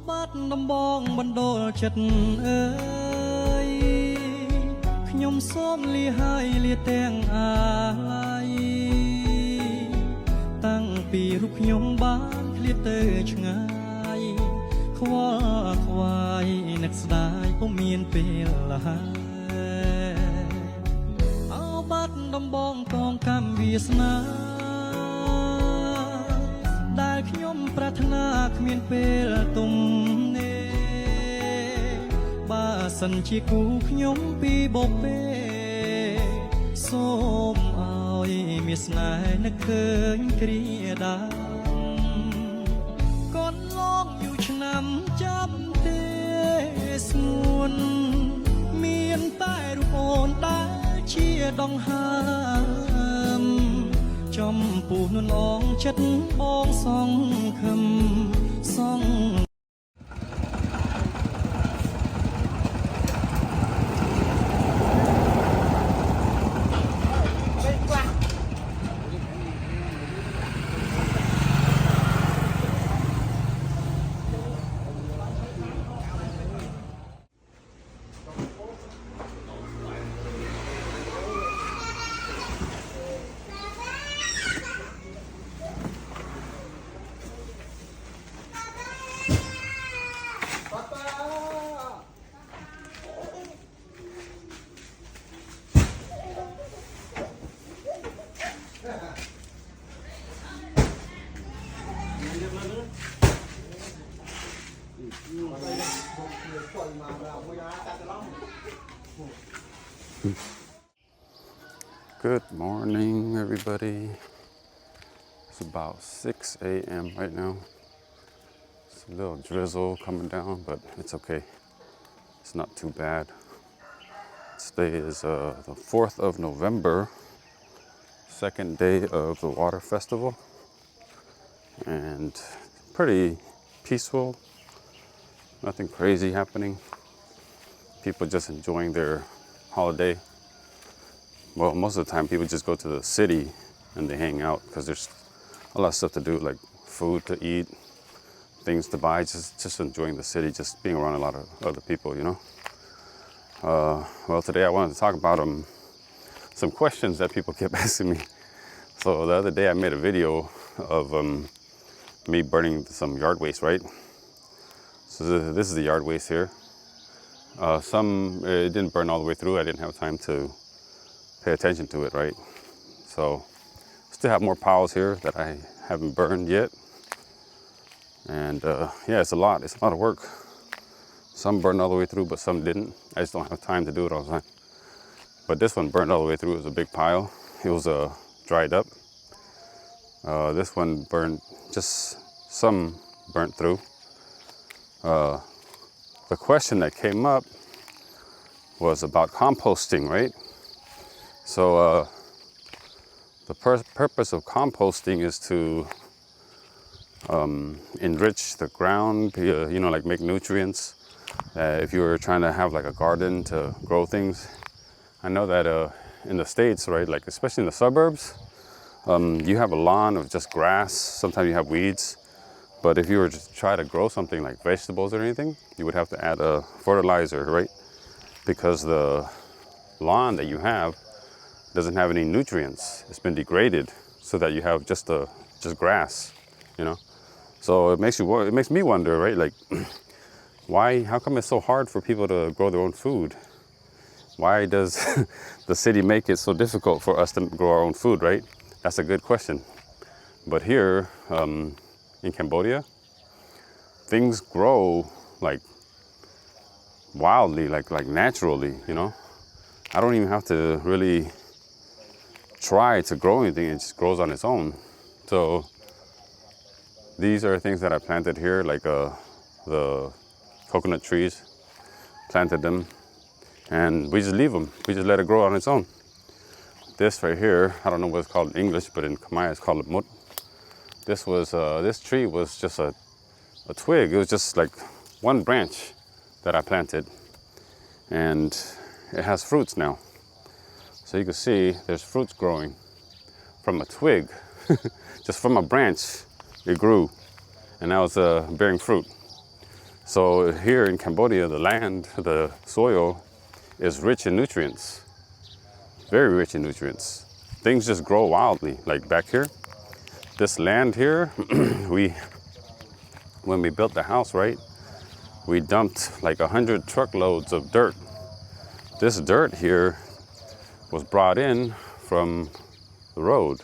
បាត់ដំបងបណ្ដូលចិត្តអើយខ្ញុំសូមលាហើយលាទាំងអាឡ័យតាំងពីរូបខ្ញុំបានឃ្លាតទៅឆ្ងាយខ្វល់ខ្វាយនឹកស្ដាយពុំមានពេលហើយអោបាត់ដំបងកងកម្មវាសនាដែលខ្ញុំប្រាថ្នាគ្មានពេលទំនេរបើសិនជាគូខ្ញុំពីបបេសូមឲ្យមានស្នេហ៍នឹកឃើញគ្រាដើមកូនឡងយូរឆ្នាំចាំទេស្ងួនមានតែរូបអូនដែលជាដងហើមចំពោះនួនអងចិត្តបងសងខឹមសង Good morning, everybody. It's about 6 a.m. right now. It's a little drizzle coming down, but it's okay. It's not too bad. Today is the 4th of November, second day of the water festival, and pretty peaceful. Nothing crazy happening. People just enjoying their holiday. Well, most of the time people just go to the city and they hang out because there's a lot of stuff to do, like food to eat, things to buy, just enjoying the city, just being around a lot of other people, you know. Well, today I wanted to talk about some questions that people kept asking me. So the other day I made a video of me burning some yard waste, right? So this is the yard waste here. It didn't burn all the way through. I didn't have time to pay attention to it, right? So still have more piles here that I haven't burned yet. And yeah, it's a lot of work. Some burned all the way through, but some didn't. I just don't have time to do it all the time. But this one burned all the way through. It was a big pile. It was dried up. This one burned, just some burnt through. The question that came up was about composting, right? So the purpose of composting is to enrich the ground, you know, like make nutrients. If you were trying to have like a garden to grow things, I know that in the States, right, like especially in the suburbs, you have a lawn of just grass. Sometimes you have weeds. But if you were to try to grow something like vegetables or anything, you would have to add a fertilizer, right? Because the lawn that you have doesn't have any nutrients. It's been degraded so that you have just grass, you know? So it makes me wonder, right? Like, how come it's so hard for people to grow their own food? Why does the city make it so difficult for us to grow our own food, right? That's a good question. But here, in Cambodia, things grow like wildly, like naturally, you know. I don't even have to really try to grow anything. It just grows on its own. So these are things that I planted here, like the coconut trees, planted them, and we just leave them. We just let it grow on its own. This right here, I don't know what it's called in English, but in Khmer it's called mut. This tree was just a twig. It was just like one branch that I planted, and it has fruits now. So you can see there's fruits growing from a twig. Just from a branch, it grew, and now it's bearing fruit. So here in Cambodia, the land, the soil is rich in nutrients, very rich in nutrients. Things just grow wildly. Like back here, this land here, when we built the house, right, we dumped like 100 truckloads of dirt. This dirt here was brought in from the road.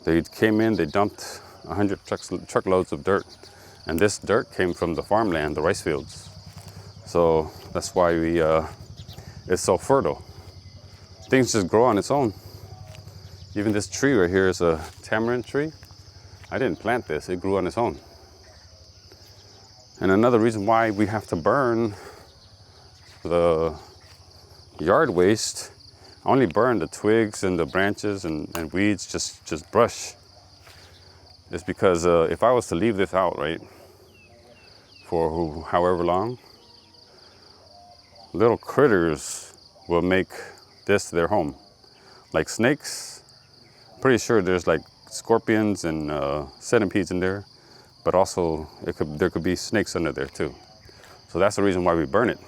They came in, they dumped 100 truckloads of dirt. And this dirt came from the farmland, the rice fields. So that's why it's so fertile. Things just grow on its own. Even this tree right here is a tamarind tree. I didn't plant this, it grew on its own. And another reason why we have to burn the yard waste, only burn the twigs and the branches and weeds, just brush, is because if I was to leave this out, right, for however long, little critters will make this their home. Like snakes, pretty sure there's like scorpions and centipedes in there, but also there could be snakes under there too. So that's the reason why we burn it.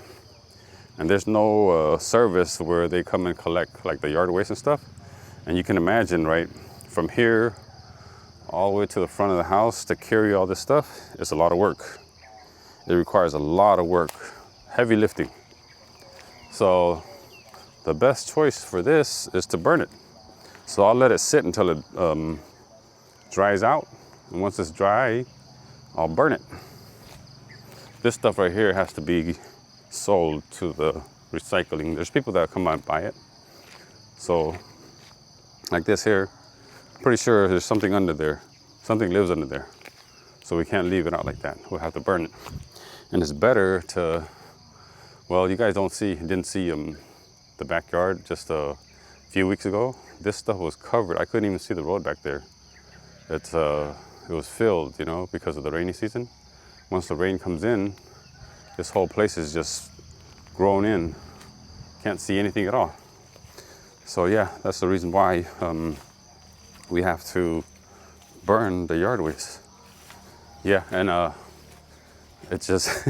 And there's no service where they come and collect like the yard waste and stuff. And you can imagine, right, from here all the way to the front of the house to carry all this stuff, it's a lot of work. It requires a lot of work, heavy lifting. So the best choice for this is to burn it. So I'll let it sit until it dries out. And once it's dry, I'll burn it. This stuff right here has to be sold to the recycling. There's people that come out and buy it. So like this here, pretty sure there's something under there. Something lives under there. So we can't leave it out like that. We'll have to burn it. And it's better to, well, you guys didn't see the backyard just a few weeks ago. This stuff was covered. I couldn't even see the road back there. It was filled, you know, because of the rainy season. Once the rain comes in, this whole place is just grown in. Can't see anything at all. So yeah, that's the reason why we have to burn the yard waste. Yeah, and it just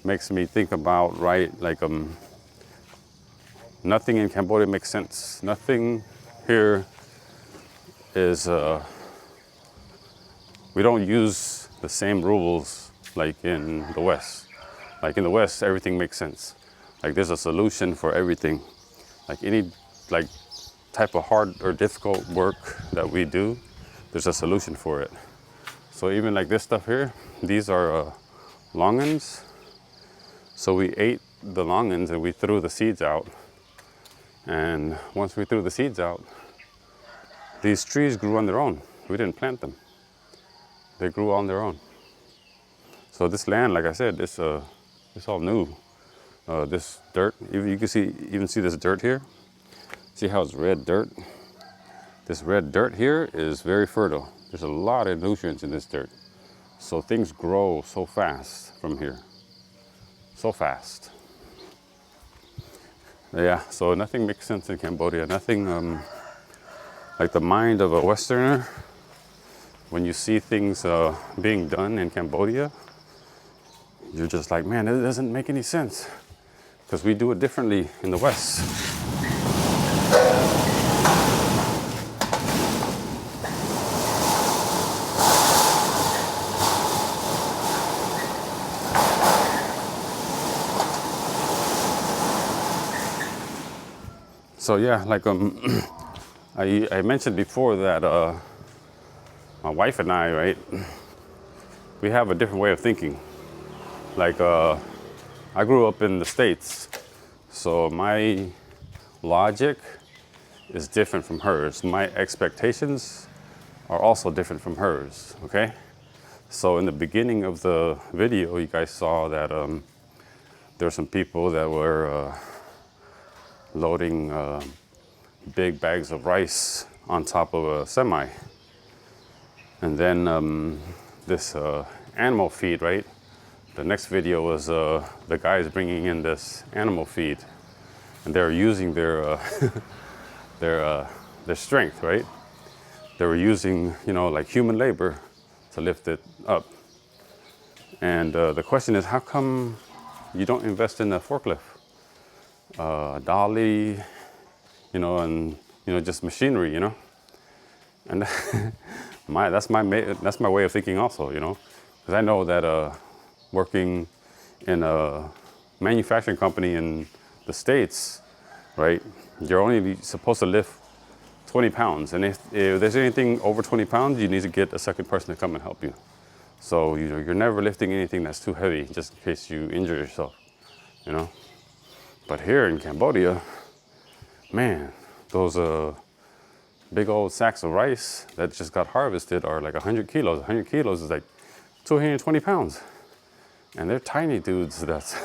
makes me think about, right, like nothing in Cambodia makes sense. Nothing here is, we don't use the same rules like in the West. Like in the West, everything makes sense. Like there's a solution for everything. Like any type of hard or difficult work that we do, there's a solution for it. So even like this stuff here, these are longans. So we ate the longans and we threw the seeds out. And once we threw the seeds out, these trees grew on their own. We didn't plant them. They grew on their own. So this land, like I said, it's all new. This dirt, you can even see this dirt here. See how it's red dirt? This red dirt here is very fertile. There's a lot of nutrients in this dirt. So things grow so fast from here. So fast. Yeah, so nothing makes sense in Cambodia. Nothing, like the mind of a Westerner, when you see things being done in Cambodia, you're just like, man, it doesn't make any sense. Because we do it differently in the West. So yeah, like I mentioned before that my wife and I, right, we have a different way of thinking. Like I grew up in the States, so my logic is different from hers. My expectations are also different from hers, okay? So in the beginning of the video, you guys saw that there were some people that were loading big bags of rice on top of a semi. And then this animal feed, right? The next video was the guys bringing in this animal feed, and they're using their their strength, right? They were using, you know, like human labor to lift it up. And the question is, how come you don't invest in a forklift, dolly, and just machinery, And that's my way of thinking also, because I know that working in a manufacturing company in the States, right, you're only supposed to lift 20 pounds. And if there's anything over 20 pounds, you need to get a second person to come and help you. So you're never lifting anything that's too heavy just in case you injure yourself, But here in Cambodia, man, those big old sacks of rice that just got harvested are like 100 kilos. 100 kilos is like 220 pounds. And they're tiny dudes that's,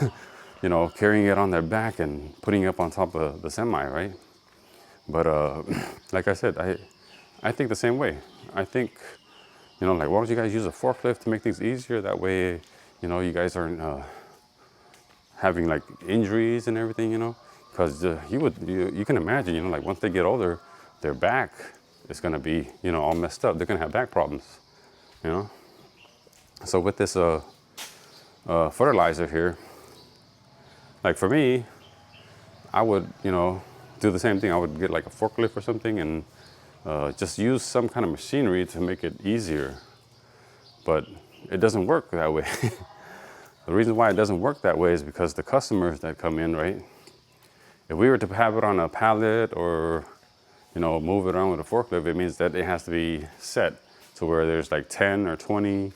carrying it on their back and putting it up on top of the semi, right? But like I said, I think the same way. I think, why don't you guys use a forklift to make things easier? That way, you guys aren't having like injuries and everything, because you can imagine, once they get older, their back is going to be, all messed up. They're going to have back problems, So with this fertilizer here, like for me, I would, do the same thing. I would get like a forklift or something and just use some kind of machinery to make it easier. But it doesn't work that way. The reason why it doesn't work that way is because the customers that come in, right? If we were to have it on a pallet or, move it around with a forklift, it means that it has to be set to where there's like 10 or 20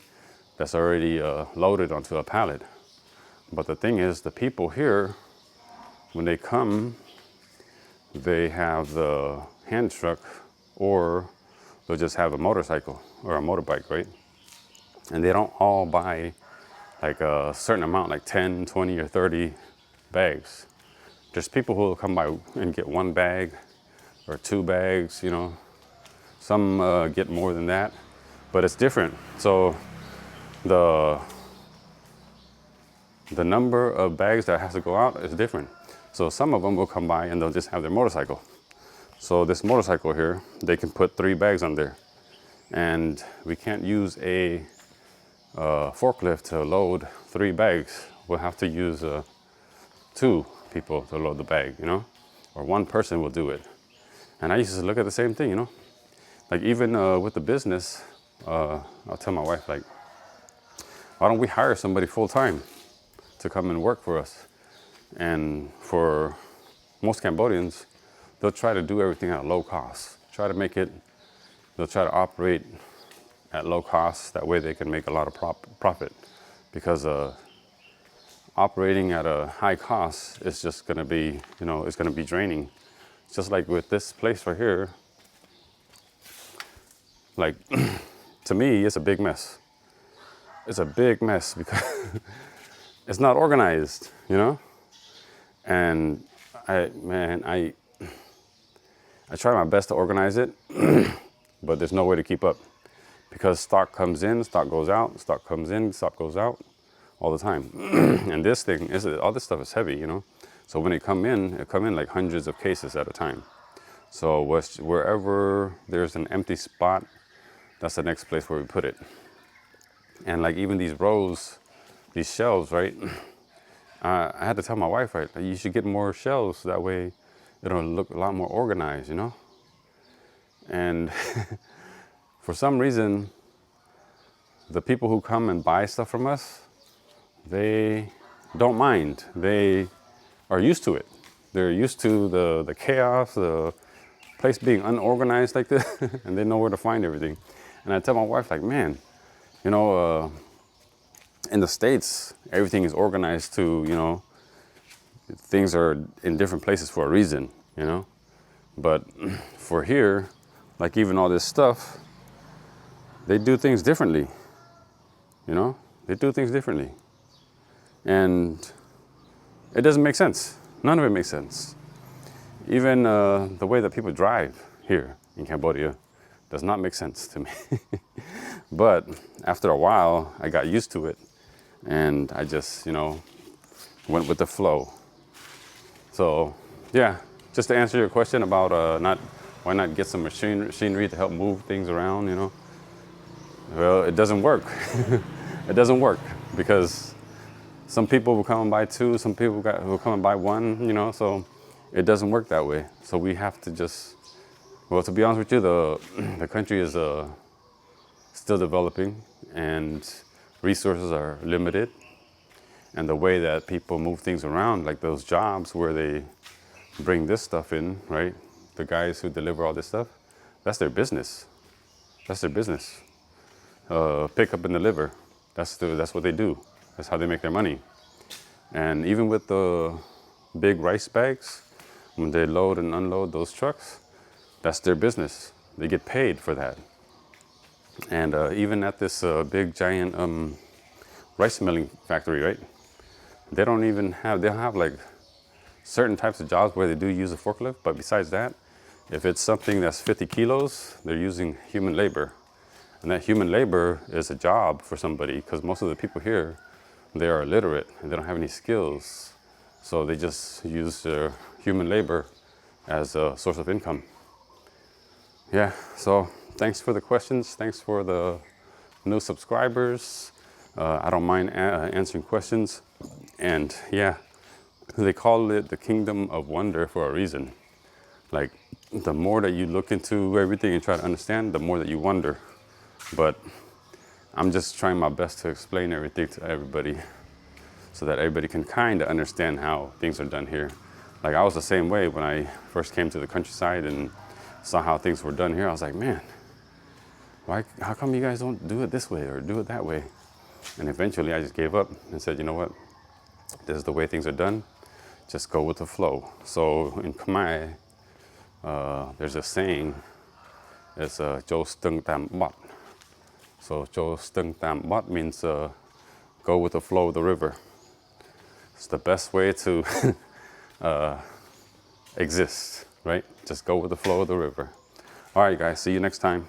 that's already loaded onto a pallet. But the thing is, the people here, when they come, they have the hand truck or they'll just have a motorcycle or a motorbike, right? And they don't all buy like a certain amount, like 10, 20, or 30 bags. There's people who will come by and get 1 bag or 2 bags, Some get more than that, but it's different. So the number of bags that has to go out is different. So some of them will come by and they'll just have their motorcycle. So this motorcycle here, they can put 3 bags on there. And we can't use a forklift to load 3 bags. We'll have to use 2 people to load the bag, or 1 person will do it. And I used to look at the same thing, Like even with the business, I'll tell my wife, like, why don't we hire somebody full time to come and work for us? And for most Cambodians, they'll try to do everything at low cost. They'll try to operate at low cost. That way they can make a lot of profit. Because operating at a high cost is just going to be, it's going to be draining. Just like with this place right here, like to me, it's a big mess. It's a big mess because it's not organized, And I try my best to organize it, but there's no way to keep up because stock comes in, stock goes out, stock comes in, stock goes out all the time. And this thing all this stuff is heavy, So when it come in like hundreds of cases at a time. So wherever there's an empty spot, that's the next place where we put it. And like even these rows, these shelves, right? I had to tell my wife, right, you should get more shelves. That way it'll look a lot more organized, And for some reason, the people who come and buy stuff from us, they don't mind. They are used to it. They're used to the chaos, the place being unorganized like this, and they know where to find everything. And I tell my wife, like, man, in the States, everything is organized to, things are in different places for a reason, But for here, like even all this stuff, they do things differently, They do things differently. And it doesn't make sense. None of it makes sense. Even the way that people drive here in Cambodia does not make sense to me. But after a while, I got used to it. And I just, went with the flow. So, yeah, just to answer your question about why not get some machinery to help move things around, Well, it doesn't work. It doesn't work. because some people will come and buy two, some people will come and buy one, you know, so it doesn't work that way. So we have to just, well, to be honest with you, the country is still developing and resources are limited. And the way that people move things around, like those jobs where they bring this stuff in, right? The guys who deliver all this stuff, that's their business. That's their business. Pick up and deliver. That's what they do. That's how they make their money. And even with the big rice bags, when they load and unload those trucks, that's their business. They get paid for that. And even at this big giant rice milling factory, right? They don't even have, they'll have like certain types of jobs where they do use a forklift, but besides that, if it's something that's 50 kilos, they're using human labor. And that human labor is a job for somebody, because most of the people here, they are illiterate and they don't have any skills. So they just use their human labor as a source of income. Yeah, so thanks for the questions. Thanks for the new subscribers. I don't mind answering questions. And yeah, they call it the kingdom of wonder for a reason. Like, the more that you look into everything and try to understand, the more that you wonder. But I'm just trying my best to explain everything to everybody so that everybody can kind of understand how things are done here. Like, I was the same way when I first came to the countryside and saw how things were done here. I was like, man, how come you guys don't do it this way or do it that way? And eventually I just gave up and said, you know what? This is the way things are done. Just go with the flow. So in Khmer, there's a saying, it's "Jo Stung Tam Bot." So "Jo Stung Tam Bot" means go with the flow of the river. It's the best way to exist, right? Just go with the flow of the river. All right, guys, see you next time.